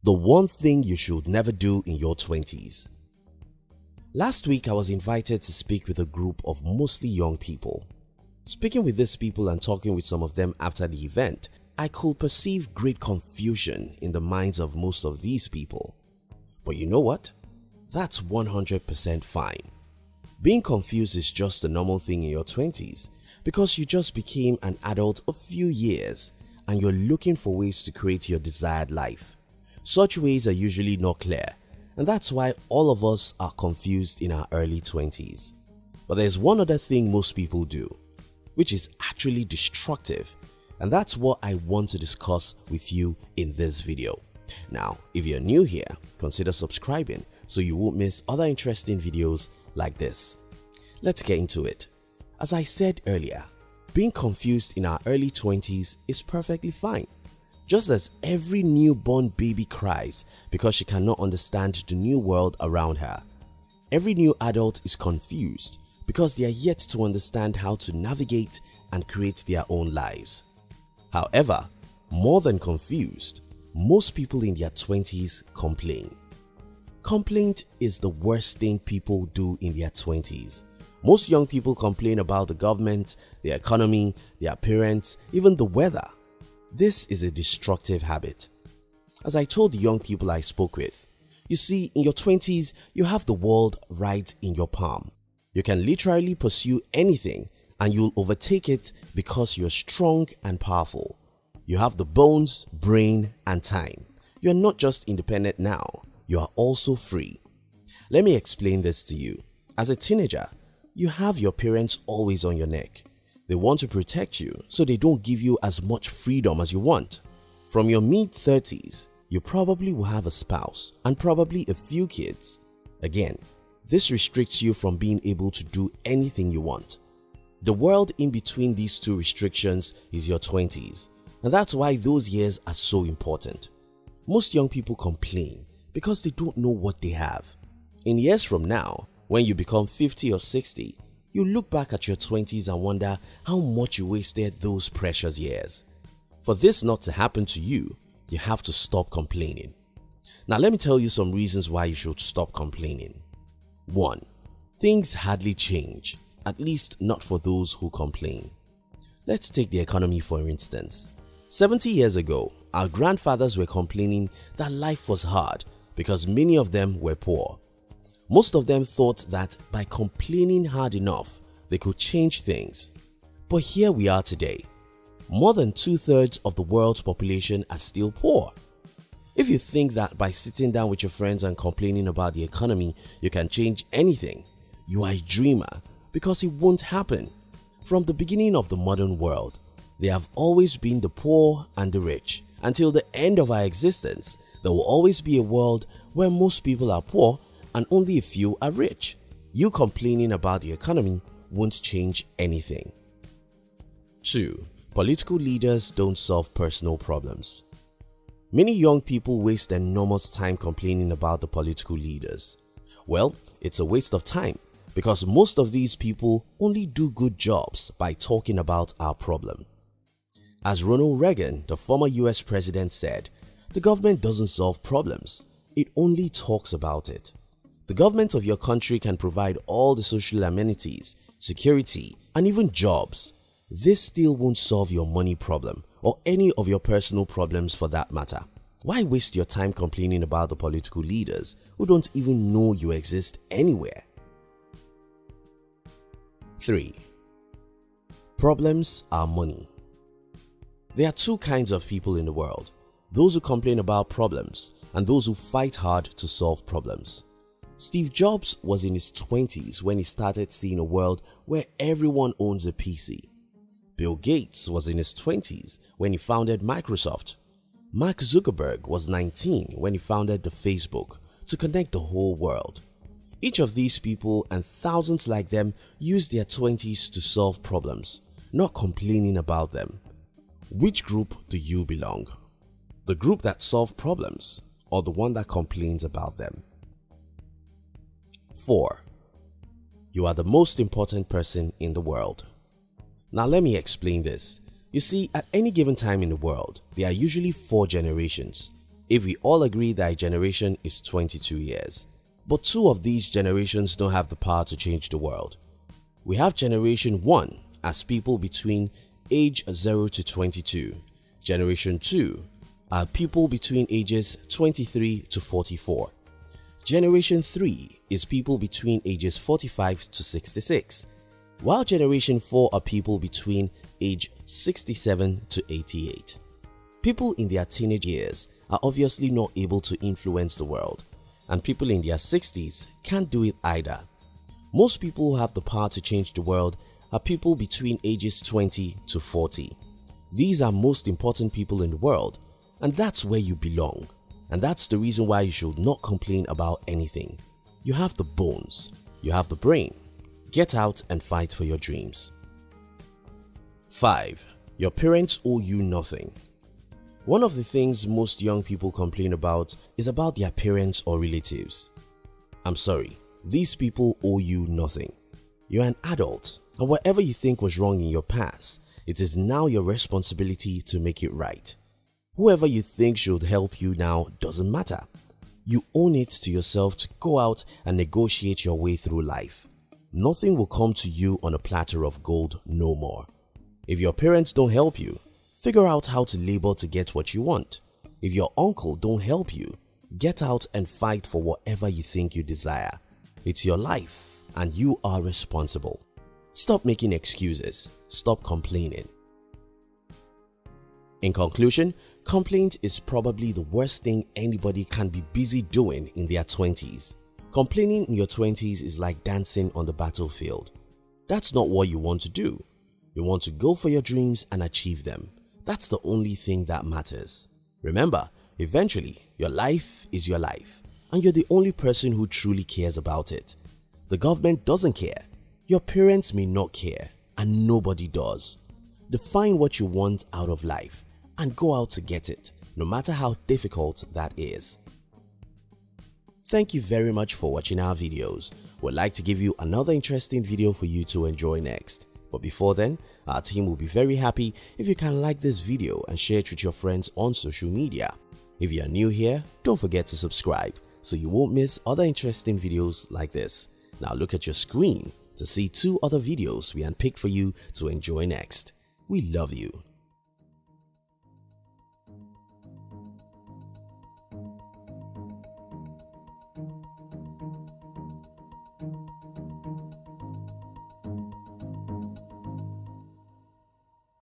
The one thing you should never do in your 20s. Last week, I was invited to speak with a group of mostly young people. Speaking with these people and talking with some of them after the event, I could perceive great confusion in the minds of most of these people. But you know what? That's 100% fine. Being confused is just a normal thing in your 20s because you just became an adult a few years and you're looking for ways to create your desired life. Such ways are usually not clear, and that's why all of us are confused in our early 20s. But there's one other thing most people do, which is actually destructive, and that's what I want to discuss with you in this video. Now, if you're new here, consider subscribing so you won't miss other interesting videos like this. Let's get into it. As I said earlier, being confused in our early 20s is perfectly fine. Just as every newborn baby cries because she cannot understand the new world around her, every new adult is confused because they are yet to understand how to navigate and create their own lives. However, more than confused, most people in their 20s complain. Complaint is the worst thing people do in their 20s. Most young people complain about the government, the economy, their parents, even the weather. This is a destructive habit. As I told the young people I spoke with, you see, in your 20s, you have the world right in your palm. You can literally pursue anything and you'll overtake it because you're strong and powerful. You have the bones, brain, and time. You're not just independent now, you are also free. Let me explain this to you. As a teenager, you have your parents always on your neck. They want to protect you so they don't give you as much freedom as you want. From your mid-30s, you probably will have a spouse and probably a few kids. Again, this restricts you from being able to do anything you want. The world in between these two restrictions is your 20s, and that's why those years are so important. Most young people complain because they don't know what they have. In years from now, when you become 50 or 60, you look back at your 20s and wonder how much you wasted those precious years. For this not to happen to you, you have to stop complaining. Now let me tell you some reasons why you should stop complaining. 1. Things hardly change, at least not for those who complain. Let's take the economy for instance. 70 years ago, our grandfathers were complaining that life was hard because many of them were poor. Most of them thought that by complaining hard enough, they could change things. But here we are today. More than 2/3 of the world's population are still poor. If you think that by sitting down with your friends and complaining about the economy, you can change anything, you are a dreamer because it won't happen. From the beginning of the modern world, there have always been the poor and the rich. Until the end of our existence, there will always be a world where most people are poor and only a few are rich. You complaining about the economy won't change anything. 2. Political leaders don't solve personal problems. Many young people waste enormous time complaining about the political leaders. Well, it's a waste of time because most of these people only do good jobs by talking about our problem. As Ronald Reagan, the former US president, said, the government doesn't solve problems, it only talks about it. The government of your country can provide all the social amenities, security, and even jobs. This still won't solve your money problem or any of your personal problems for that matter. Why waste your time complaining about the political leaders who don't even know you exist anywhere? 3. Problems are money. There are two kinds of people in the world, those who complain about problems and those who fight hard to solve problems. Steve Jobs was in his 20s when he started seeing a world where everyone owns a PC. Bill Gates was in his 20s when he founded Microsoft. Mark Zuckerberg was 19 when he founded the Facebook to connect the whole world. Each of these people and thousands like them use their 20s to solve problems, not complaining about them. Which group do you belong? The group that solves problems or the one that complains about them? 4. You are the most important person in the world. Now let me explain this. You see, at any given time in the world, there are usually 4 generations. if we all agree that a generation is 22 years. But two of these generations don't have the power to change the world. We have Generation 1 as people between age 0 to 22. Generation 2 are people between ages 23 to 44. Generation 3 is people between ages 45 to 66, while Generation 4 are people between age 67 to 88. People in their teenage years are obviously not able to influence the world, and people in their 60s can't do it either. Most people who have the power to change the world are people between ages 20 to 40. These are most important people in the world, and that's where you belong. And that's the reason why you should not complain about anything. You have the bones, you have the brain. Get out and fight for your dreams. 5. Your parents owe you nothing. One of the things most young people complain about is about their parents or relatives. I'm sorry, these people owe you nothing. You're an adult, and whatever you think was wrong in your past, it is now your responsibility to make it right. Whoever you think should help you now doesn't matter. You own it to yourself to go out and negotiate your way through life. Nothing will come to you on a platter of gold no more. If your parents don't help you, figure out how to labor to get what you want. If your uncle don't help you, get out and fight for whatever you think you desire. It's your life and you are responsible. Stop making excuses. Stop complaining. In conclusion, complaint is probably the worst thing anybody can be busy doing in their 20s. Complaining in your 20s is like dancing on the battlefield. That's not what you want to do. You want to go for your dreams and achieve them. That's the only thing that matters. Remember, eventually, your life is your life, and you're the only person who truly cares about it. The government doesn't care. Your parents may not care, and nobody does. Define what you want out of life and go out to get it, no matter how difficult that is. Thank you very much for watching our videos. We'd like to give you another interesting video for you to enjoy next. But before then, our team will be very happy if you can like this video and share it with your friends on social media. If you are new here, don't forget to subscribe so you won't miss other interesting videos like this. Now look at your screen to see 2 other videos we handpicked for you to enjoy next. We love you.